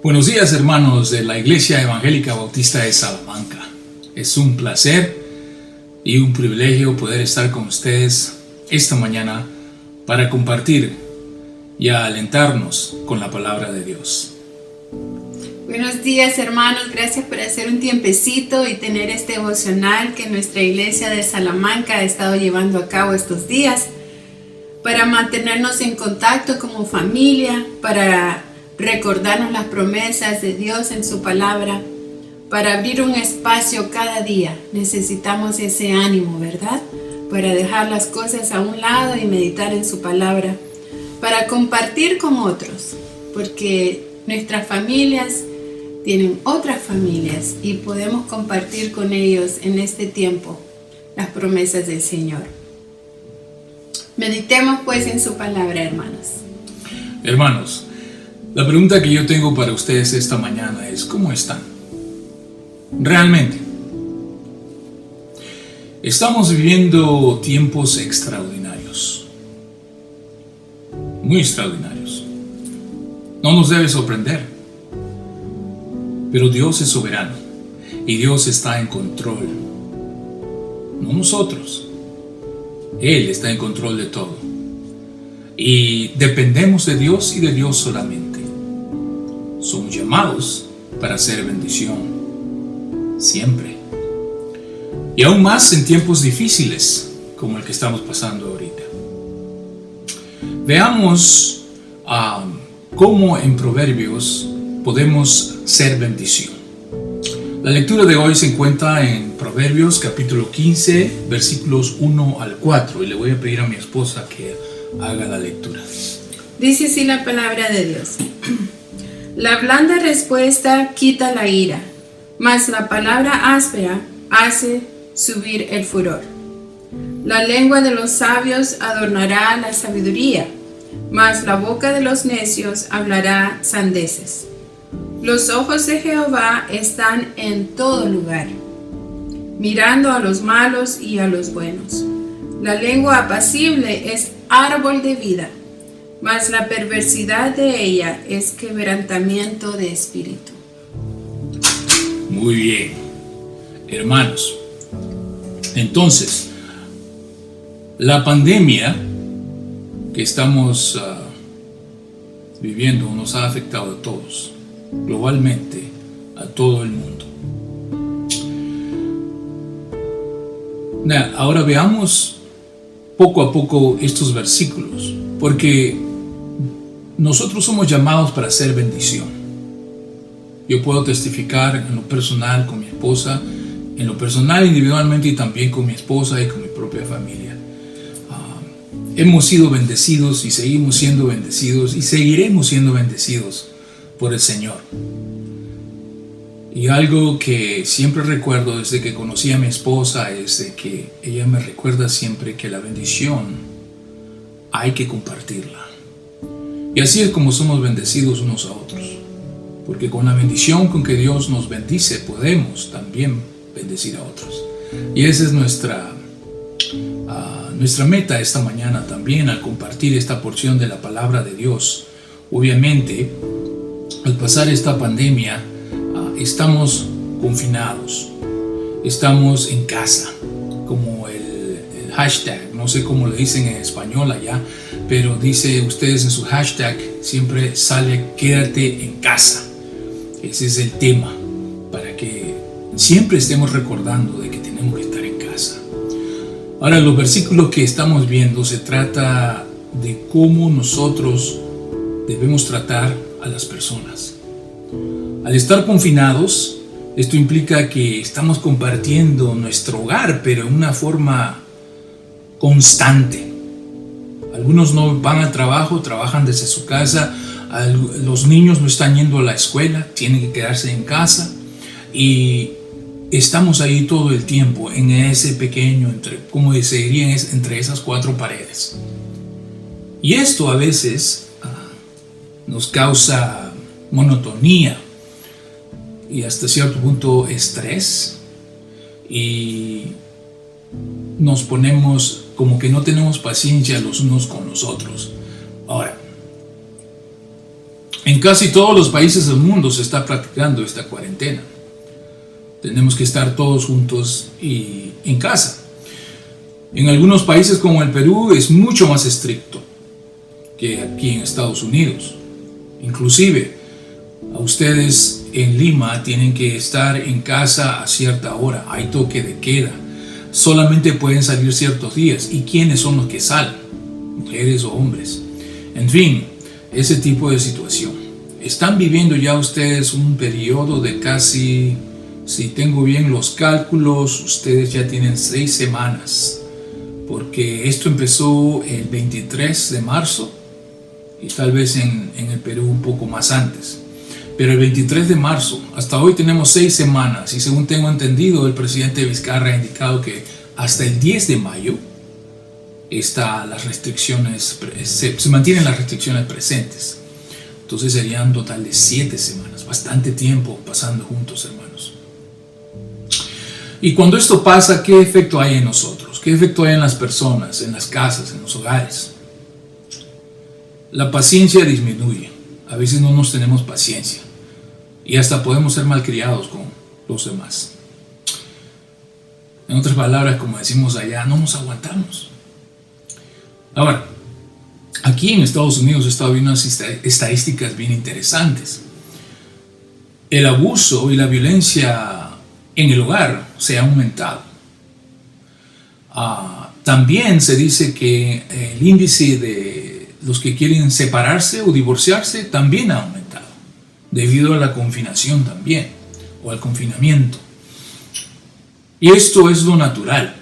Buenos días, hermanos de la Iglesia Evangélica Bautista de Salamanca. Es un placer y un privilegio poder estar con ustedes esta mañana para compartir y alentarnos con la palabra de Dios. Buenos días, hermanos, gracias por hacer un tiempecito y tener este devocional que nuestra Iglesia de Salamanca ha estado llevando a cabo estos días para mantenernos en contacto como familia, para recordarnos las promesas de Dios en su palabra, para abrir un espacio cada día. Necesitamos ese ánimo, ¿verdad? Para dejar las cosas a un lado y meditar en su palabra, para compartir con otros, porque nuestras familias tienen otras familias y podemos compartir con ellos en este tiempo las promesas del Señor. Meditemos pues en su palabra, hermanos. Hermanos, la pregunta que yo tengo para ustedes esta mañana es: ¿cómo están? Realmente. Estamos viviendo tiempos extraordinarios. Muy extraordinarios. No nos debe sorprender. Pero Dios es soberano y Dios está en control. No nosotros. Él está en control de todo. Y dependemos de Dios y de Dios solamente. Somos llamados para hacer bendición, siempre. Y aún más en tiempos difíciles como el que estamos pasando ahorita. Veamos cómo en Proverbios podemos ser bendición. La lectura de hoy se encuentra en Proverbios capítulo 15, versículos 1 al 4. Y le voy a pedir a mi esposa que haga la lectura. Dice así la palabra de Dios. La blanda respuesta quita la ira, mas la palabra áspera hace subir el furor. La lengua de los sabios adornará la sabiduría, mas la boca de los necios hablará sandeces. Los ojos de Jehová están en todo lugar, mirando a los malos y a los buenos. La lengua apacible es árbol de vida, mas la perversidad de ella es quebrantamiento de espíritu. Muy bien, hermanos. Entonces, la pandemia que estamos viviendo nos ha afectado a todos, globalmente, a todo el mundo. Ahora veamos poco a poco estos versículos, porque nosotros somos llamados para hacer bendición. Yo puedo testificar en lo personal con mi esposa, en lo personal individualmente y también con mi esposa y con mi propia familia. Hemos sido bendecidos y seguimos siendo bendecidos y seguiremos siendo bendecidos por el Señor. Y algo que siempre recuerdo desde que conocí a mi esposa es de que ella me recuerda siempre que la bendición hay que compartirla. Y así es como somos bendecidos unos a otros. Porque con la bendición con que Dios nos bendice podemos también bendecir a otros. Y esa es nuestra meta esta mañana también al compartir esta porción de la palabra de Dios. Obviamente, al pasar esta pandemia, estamos confinados, estamos en casa, como el hashtag, no sé cómo le dicen en español allá, pero dice ustedes en su hashtag, siempre sale quédate en casa. Ese es el tema, para que siempre estemos recordando de que tenemos que estar en casa. Ahora, los versículos que estamos viendo se trata de cómo nosotros debemos tratar a las personas. Al estar confinados, esto implica que estamos compartiendo nuestro hogar, pero en una forma constante. Algunos no van al trabajo, trabajan desde su casa. Los niños no están yendo a la escuela, tienen que quedarse en casa. Y estamos ahí todo el tiempo, en ese pequeño, como se diría, entre esas cuatro paredes. Y esto a veces nos causa monotonía y hasta cierto punto estrés, y nos ponemos como que no tenemos paciencia los unos con los otros. Ahora, En casi todos los países del mundo se está practicando esta cuarentena. Tenemos que estar todos juntos y en casa. En algunos países como el Perú es mucho más estricto que aquí en Estados Unidos. Inclusive, a ustedes en Lima tienen que estar en casa a cierta hora. Hay toque de queda. Solamente pueden salir ciertos días. ¿Y quiénes son los que salen? Mujeres o hombres. En fin, ese tipo de situación. Están viviendo ya ustedes un periodo de casi, si tengo bien los cálculos, ustedes ya tienen 6 semanas. Porque esto empezó el 23 de marzo y tal vez en el Perú un poco más antes. Pero el 23 de marzo, hasta hoy tenemos 6 semanas y según tengo entendido, el presidente Vizcarra ha indicado que hasta el 10 de mayo las restricciones, se mantienen las restricciones presentes. Entonces serían un total de 7 semanas, bastante tiempo pasando juntos, hermanos. Y cuando esto pasa, ¿qué efecto hay en nosotros? ¿Qué efecto hay en las personas, en las casas, en los hogares? La paciencia disminuye. A veces no nos tenemos paciencia y hasta podemos ser malcriados con los demás. En otras palabras, como decimos allá, no nos aguantamos. Ahora, aquí en Estados Unidos he estado viendo unas estadísticas bien interesantes. El abuso y la violencia en el hogar se ha aumentado. También se dice que el índice de los que quieren separarse o divorciarse también ha aumentado, debido a la confinación también, o al confinamiento. Y esto es lo natural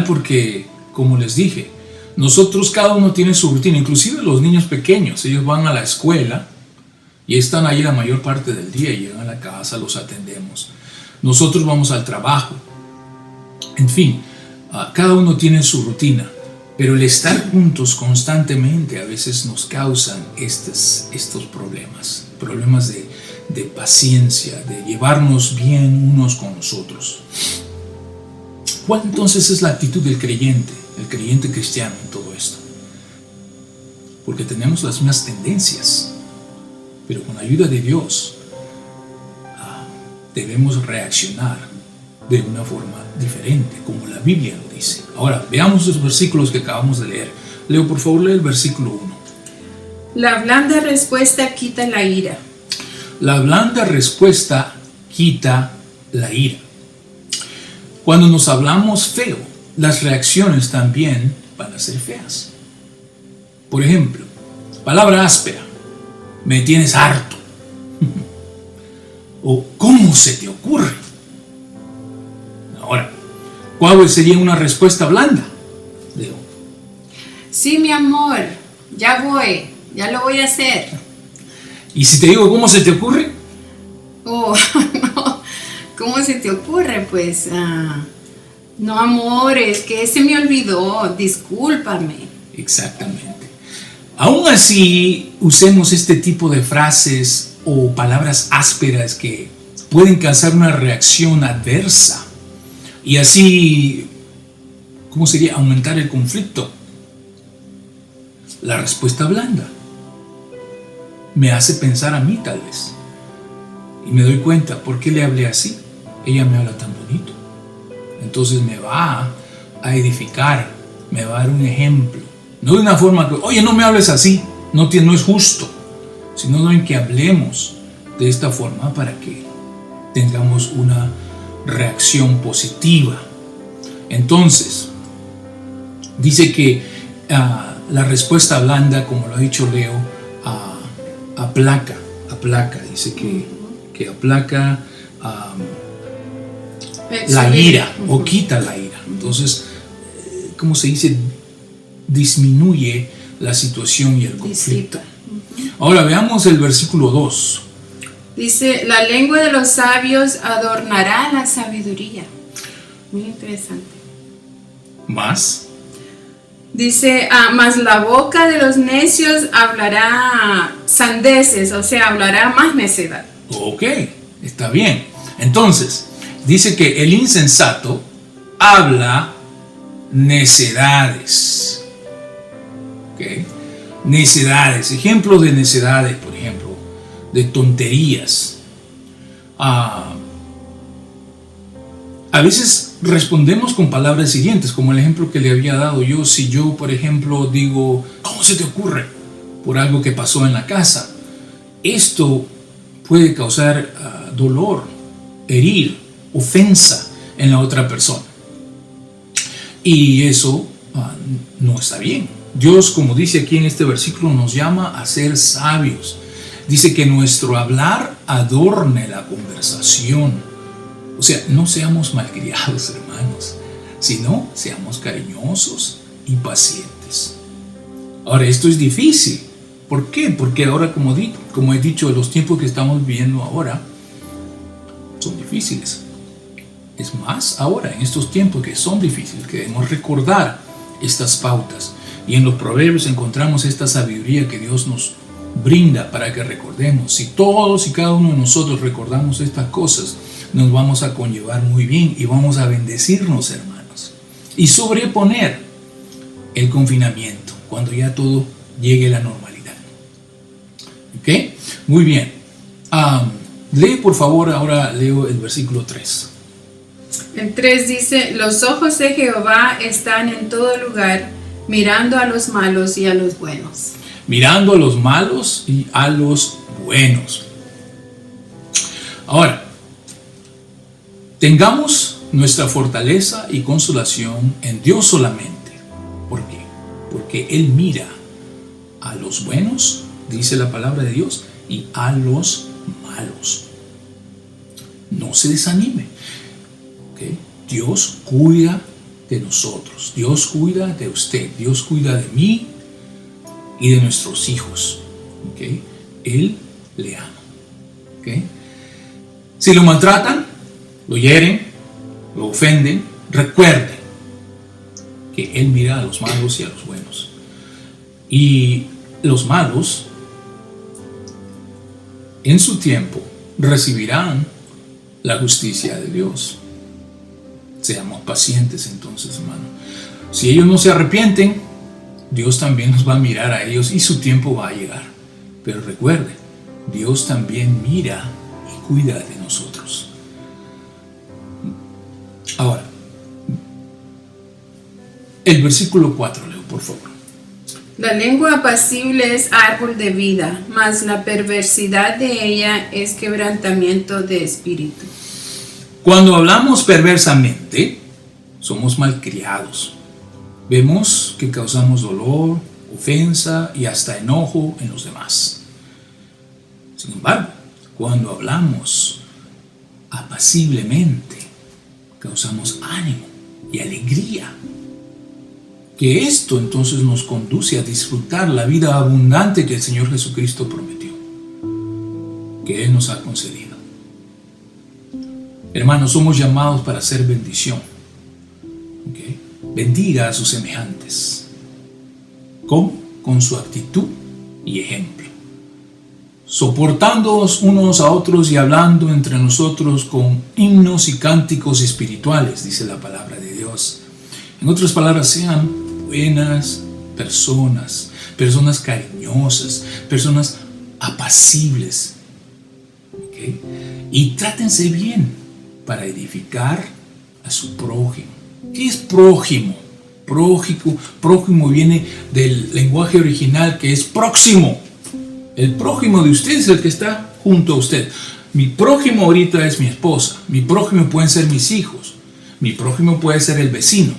porque, como les dije, nosotros cada uno tiene su rutina, inclusive los niños pequeños, ellos van a la escuela y están ahí la mayor parte del día, llegan a la casa, los atendemos. Nosotros vamos al trabajo, en fin, cada uno tiene su rutina, pero el estar juntos constantemente a veces nos causan estos problemas de paciencia, de llevarnos bien unos con los otros. ¿Cuál entonces es la actitud del creyente cristiano en todo esto? Porque tenemos las mismas tendencias, pero con la ayuda de Dios debemos reaccionar de una forma diferente, como la Biblia lo dice. Ahora, veamos los versículos que acabamos de leer. Leo, por favor, lee el versículo 1. La blanda respuesta quita la ira. La blanda respuesta quita la ira. Cuando nos hablamos feo, las reacciones también van a ser feas. Por ejemplo, palabra áspera: me tienes harto. O ¿cómo se te ocurre? Ahora, ¿cuál sería una respuesta blanda? Leo. Sí, mi amor, ya lo voy a hacer. ¿Y si te digo cómo se te ocurre? Oh, no, ¿cómo se te ocurre? Pues, no, amor, es que se me olvidó, discúlpame. Exactamente. Aún así, usemos este tipo de frases o palabras ásperas que pueden causar una reacción adversa y así, ¿cómo sería? Aumentar el conflicto. La respuesta blanda me hace pensar a mí tal vez y me doy cuenta, ¿por qué le hablé así? Ella me habla tan bonito. Entonces me va a edificar, me va a dar un ejemplo. No de una forma que, oye, no me hables así, no es justo, sino en que hablemos de esta forma para que tengamos una reacción positiva. Entonces, dice que la respuesta blanda, como lo ha dicho Leo, aplaca, dice que aplaca la ira o quita la ira. Entonces, ¿cómo se dice? Disminuye la situación y el conflicto. Ahora veamos el versículo 2. Dice, la lengua de los sabios adornará la sabiduría. Muy interesante. ¿Más? Dice, mas la boca de los necios hablará sandeces, o sea, hablará más necedad. Ok, está bien. Entonces, dice que el insensato habla necedades. Ok, necedades, ejemplos de necedades, por de tonterías. A veces respondemos con palabras siguientes, como el ejemplo que le había dado yo. Si yo, por ejemplo, digo, ¿cómo se te ocurre? Por algo que pasó en la casa. Esto puede causar dolor, herir, ofensa en la otra persona. Y eso no está bien. Dios, como dice aquí en este versículo, nos llama a ser sabios. Dice que nuestro hablar adorne la conversación. O sea, no seamos malcriados, hermanos, sino seamos cariñosos y pacientes. Ahora, esto es difícil. ¿Por qué? Porque ahora, como he dicho, los tiempos que estamos viviendo ahora son difíciles. Es más, ahora, en estos tiempos que son difíciles, que debemos recordar estas pautas. Y en los proverbios encontramos esta sabiduría que Dios nos brinda para que recordemos. Si todos y cada uno de nosotros recordamos estas cosas, nos vamos a conllevar muy bien y vamos a bendecirnos, hermanos. Y sobreponer el confinamiento cuando ya todo llegue a la normalidad. ¿Ok? Muy bien. Lee, por favor, ahora leo el versículo 3. El 3 dice: los ojos de Jehová están en todo lugar, mirando a los malos y a los buenos. Mirando a los malos y a los buenos. Ahora, tengamos nuestra fortaleza y consolación en Dios solamente. ¿Por qué? Porque Él mira a los buenos, dice la palabra de Dios, y a los malos. No se desanime. ¿Okay? Dios cuida de nosotros. Dios cuida de usted. Dios cuida de mí y de nuestros hijos. ¿Okay? Él le ama. ¿Okay? Si lo maltratan, lo hieren, lo ofenden, recuerde que Él mira a los malos y a los buenos. Y los malos, en su tiempo, recibirán la justicia de Dios. Seamos pacientes entonces, hermano. Si ellos no se arrepienten, Dios también nos va a mirar a ellos y su tiempo va a llegar. Pero recuerde, Dios también mira y cuida de nosotros. Ahora, el versículo 4, leo, por favor. La lengua apacible es árbol de vida, mas la perversidad de ella es quebrantamiento de espíritu. Cuando hablamos perversamente, somos malcriados. Vemos que causamos dolor, ofensa y hasta enojo en los demás. Sin embargo, cuando hablamos apaciblemente, causamos ánimo y alegría. Que esto entonces nos conduce a disfrutar la vida abundante que el Señor Jesucristo prometió, que Él nos ha concedido. Hermanos, somos llamados para hacer bendición. ¿Okay? Bendiga a sus semejantes. ¿Cómo? Con su actitud y ejemplo. Soportándonos unos a otros y hablando entre nosotros con himnos y cánticos espirituales, dice la palabra de Dios. En otras palabras, sean buenas personas, personas cariñosas, personas apacibles. ¿Okay? Y trátense bien para edificar a su prójimo. ¿Qué es prójimo? Prójimo viene del lenguaje original que es próximo. El prójimo de usted es el que está junto a usted. Mi prójimo ahorita es mi esposa. Mi prójimo pueden ser mis hijos. Mi prójimo puede ser el vecino.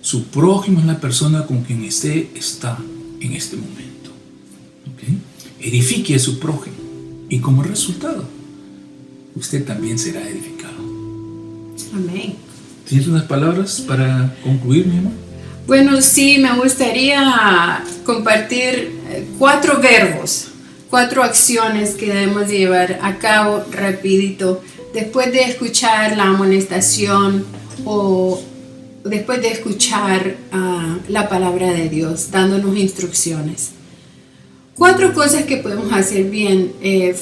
Su prójimo es la persona con quien usted está en este momento. ¿Okay? Edifique a su prójimo. Y como resultado, usted también será edificado. Amén. ¿Tienes unas palabras para concluir, mi amor? Bueno, sí, me gustaría compartir 4 verbos, 4 acciones que debemos llevar a cabo rapidito después de escuchar la amonestación o después de escuchar la palabra de Dios dándonos instrucciones. 4 cosas que podemos hacer bien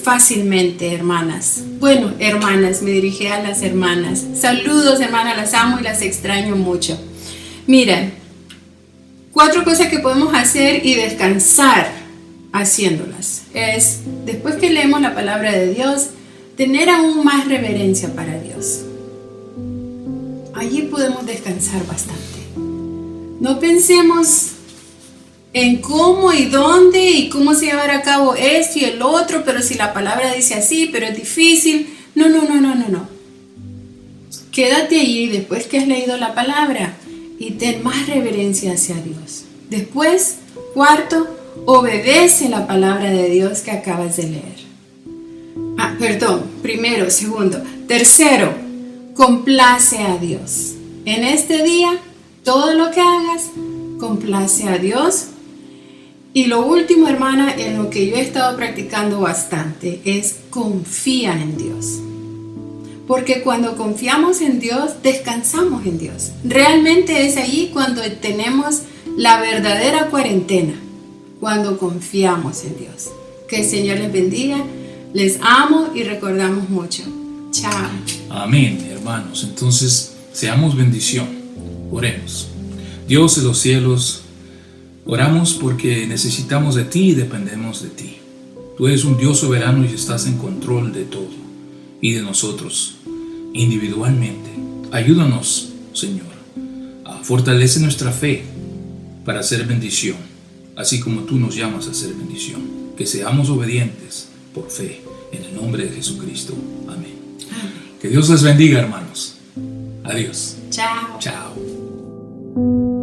fácilmente, hermanas. Bueno, hermanas, me dirigí a las hermanas. Saludos, hermanas, las amo y las extraño mucho. Miren, 4 cosas que podemos hacer y descansar haciéndolas. Es, después que leemos la palabra de Dios, tener aún más reverencia para Dios. Allí podemos descansar bastante. No pensemos en cómo y dónde y cómo se llevará a cabo esto y el otro, pero si la palabra dice así, pero es difícil. No. Quédate allí después que has leído la palabra y ten más reverencia hacia Dios. Después, cuarto, obedece la palabra de Dios que acabas de leer. Primero, segundo. Tercero, complace a Dios. En este día, todo lo que hagas, complace a Dios. Y lo último, hermana, en lo que yo he estado practicando bastante, es confía en Dios. Porque cuando confiamos en Dios, descansamos en Dios. Realmente es allí cuando tenemos la verdadera cuarentena, cuando confiamos en Dios. Que el Señor les bendiga, les amo y recordamos mucho. Chao. Amén, hermanos. Entonces, seamos bendición. Oremos. Dios de los cielos, oramos porque necesitamos de ti y dependemos de ti. Tú eres un Dios soberano y estás en control de todo y de nosotros individualmente. Ayúdanos, Señor, a fortalecer nuestra fe para hacer bendición, así como tú nos llamas a hacer bendición. Que seamos obedientes por fe, en el nombre de Jesucristo. Amén. Que Dios les bendiga, hermanos. Adiós. Chao. Chao.